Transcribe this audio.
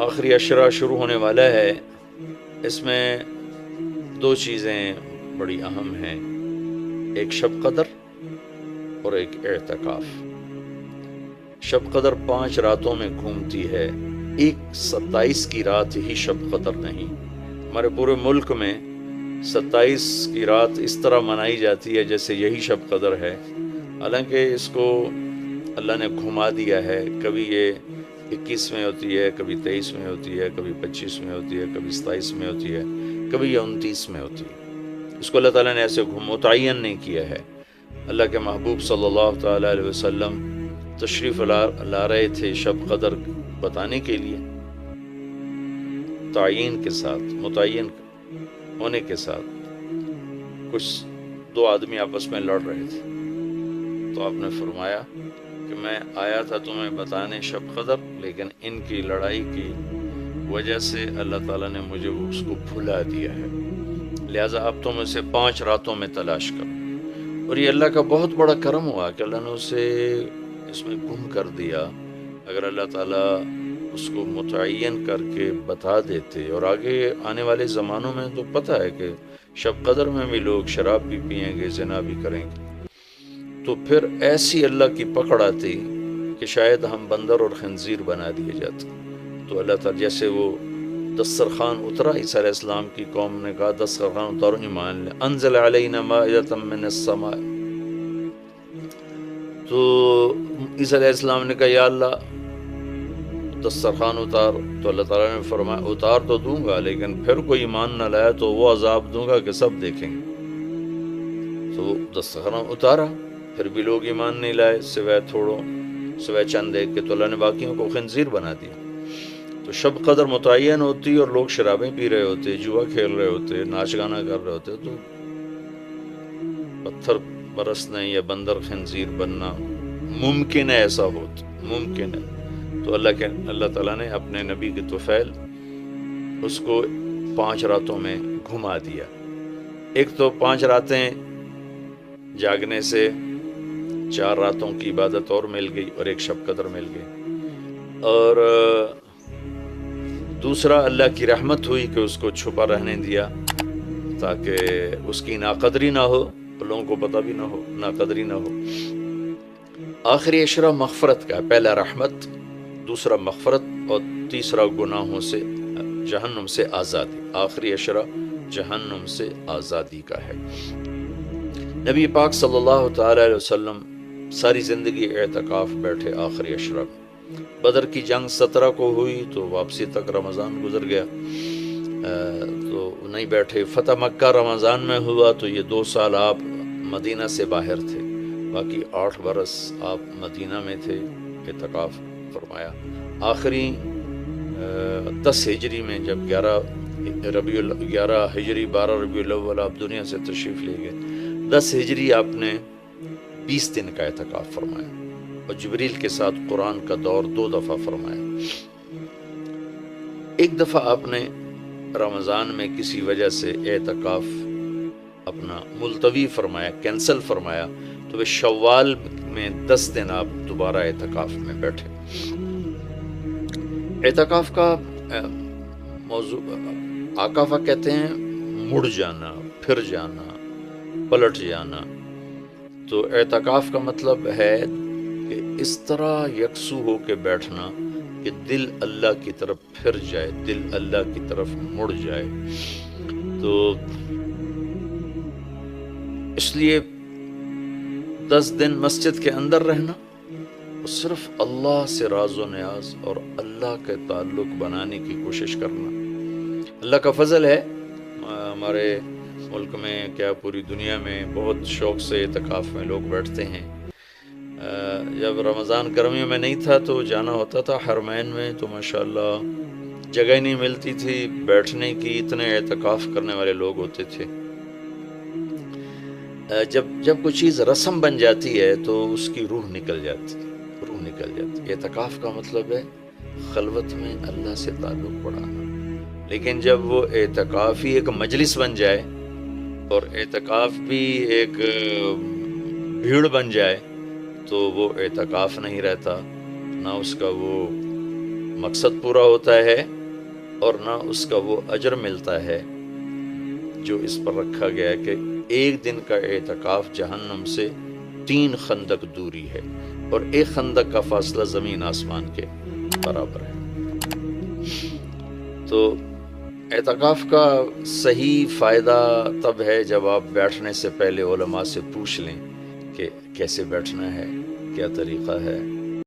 آخری عشرہ شروع ہونے والا ہے، اس میں دو چیزیں بڑی اہم ہیں، ایک شب قدر اور ایک اعتکاف۔ شب قدر 5 راتوں میں گھومتی ہے، ایک 27 کی رات ہی شب قدر نہیں۔ ہمارے پورے ملک میں 27 کی رات اس طرح منائی جاتی ہے جیسے یہی شب قدر ہے، حالانکہ اس کو اللہ نے گھما دیا ہے۔ کبھی یہ 21 میں ہوتی ہے، کبھی 23 میں ہوتی ہے، کبھی 25 میں ہوتی ہے، کبھی 27 میں ہوتی ہے، کبھی 29 میں ہوتی ہے۔ اس کو اللہ تعالیٰ نے ایسے متعین نہیں کیا ہے۔ اللہ کے محبوب صلی اللہ تعالیٰ علیہ وسلم تشریف لا رہے تھے شب قدر بتانے کے لیے، تعین کے ساتھ، متعین ہونے کے ساتھ۔ کچھ 2 آدمی آپس میں لڑ رہے تھے، تو آپ نے فرمایا کہ میں آیا تھا تمہیں بتانے شب قدر، لیکن ان کی لڑائی کی وجہ سے اللہ تعالیٰ نے مجھے اس کو بھلا دیا ہے، لہٰذا اب تم اسے 5 راتوں میں تلاش کرو۔ اور یہ اللہ کا بہت بڑا کرم ہوا کہ اللہ نے اسے اس میں گم کر دیا۔ اگر اللہ تعالیٰ اس کو متعین کر کے بتا دیتے، اور آگے آنے والے زمانوں میں تو پتہ ہے کہ شب قدر میں بھی لوگ شراب بھی پئیں گے، زنا بھی کریں گے، تو پھر ایسی اللہ کی پکڑ آتی کہ شاید ہم بندر اور خنزیر بنا دیے جاتے۔ تو اللہ تعالیٰ جیسے وہ دسترخوان اترا، عیسیٰ علیہ السلام کی قوم نے کہا دسترخوان اتارو ایمان لے، انزل علینا مائدۃ من السماء، تو عیسیٰ علیہ السلام نے کہا یا اللہ دسترخوان اتار، تو اللہ تعالیٰ نے فرمایا اتار تو دوں گا، لیکن پھر کوئی ایمان نہ لایا تو وہ عذاب دوں گا کہ سب دیکھیں گے۔ تو دسترخوان اتارا، پھر بھی لوگ ایمان نہیں لائے، سوائے چند ایک کے، تو اللہ نے باقیوں کو خنزیر بنا دیا۔ تو شب قدر متعین ہوتی اور لوگ شرابیں پی رہے ہوتے، جوا کھیل رہے ہوتے، ناچ گانا کر رہے ہوتے، تو پتھر برسنا یا بندر خنزیر بننا ممکن ہے، ایسا ہوتا ممکن ہے۔ تو اللہ تعالیٰ نے اپنے نبی کے طفیل اس کو 5 راتوں میں گھما دیا۔ ایک تو 5 راتیں جاگنے سے 4 راتوں کی عبادت اور مل گئی، اور ایک شب قدر مل گئی، اور دوسرا اللہ کی رحمت ہوئی کہ اس کو چھپا رہنے دیا تاکہ اس کی ناقدری نہ ہو، لوگوں کو پتہ بھی نہ ہو، ناقدری نہ ہو۔ آخری عشرہ مغفرت کا، پہلا رحمت، دوسرا مغفرت، اور تیسرا گناہوں سے، جہنم سے آزادی۔ آخری عشرہ جہنم سے آزادی کا ہے۔ نبی پاک صلی اللہ تعالی علیہ وسلم ساری زندگی اعتکاف بیٹھے آخری عشرہ میں۔ بدر کی جنگ 17 کو ہوئی تو واپسی تک رمضان گزر گیا، تو نہیں بیٹھے۔ فتح مکہ رمضان میں ہوا تو یہ 2 سال آپ مدینہ سے باہر تھے، باقی 8 برس آپ مدینہ میں تھے، اعتکاف فرمایا۔ آخری 10 ہجری میں جب 11 ہجری 12 ربیع الاول آپ دنیا سے تشریف لے گئے، 10 ہجری آپ نے 20 دن کا اعتکاف فرمایا، اور جبریل کے ساتھ قرآن کا دور 2 دفعہ فرمایا۔ ایک دفعہ آپ نے رمضان میں کسی وجہ سے اعتکاف اپنا ملتوی فرمایا، کینسل فرمایا، تو وہ شوال میں 10 دن آپ دوبارہ اعتکاف میں بیٹھے۔ اعتکاف کا موضوع عاکفہ کہتے ہیں مڑ جانا، پھر جانا، پلٹ جانا۔ تو اعتکاف کا مطلب ہے کہ اس طرح یکسو ہو کے بیٹھنا کہ دل اللہ کی طرف پھر جائے، دل اللہ کی طرف مڑ جائے۔ تو اس لیے 10 دن مسجد کے اندر رہنا، اور صرف اللہ سے راز و نیاز اور اللہ کے تعلق بنانے کی کوشش کرنا۔ اللہ کا فضل ہے، ہمارے ملک میں کیا پوری دنیا میں بہت شوق سے اعتکاف میں لوگ بیٹھتے ہیں۔ جب رمضان گرمیوں میں نہیں تھا تو جانا ہوتا تھا حرمین میں، تو ماشاءاللہ جگہ نہیں ملتی تھی بیٹھنے کی، اتنے اعتکاف کرنے والے لوگ ہوتے تھے۔ جب کوئی چیز رسم بن جاتی ہے تو اس کی روح نکل جاتی۔ اعتکاف کا مطلب ہے خلوت میں اللہ سے تعلق بڑھانا۔ لیکن جب وہ اعتکاف ہی ایک مجلس بن جائے، اور اعتکاف بھی ایک بھیڑ بن جائے، تو وہ اعتکاف نہیں رہتا، نہ اس کا وہ مقصد پورا ہوتا ہے، اور نہ اس کا وہ اجر ملتا ہے جو اس پر رکھا گیا ہے کہ ایک دن کا اعتکاف جہنم سے 3 خندق دوری ہے، اور ایک خندق کا فاصلہ زمین آسمان کے برابر ہے۔ تو اعتکاف کا صحیح فائدہ تب ہے جب آپ بیٹھنے سے پہلے علماء سے پوچھ لیں کہ کیسے بیٹھنا ہے، کیا طریقہ ہے،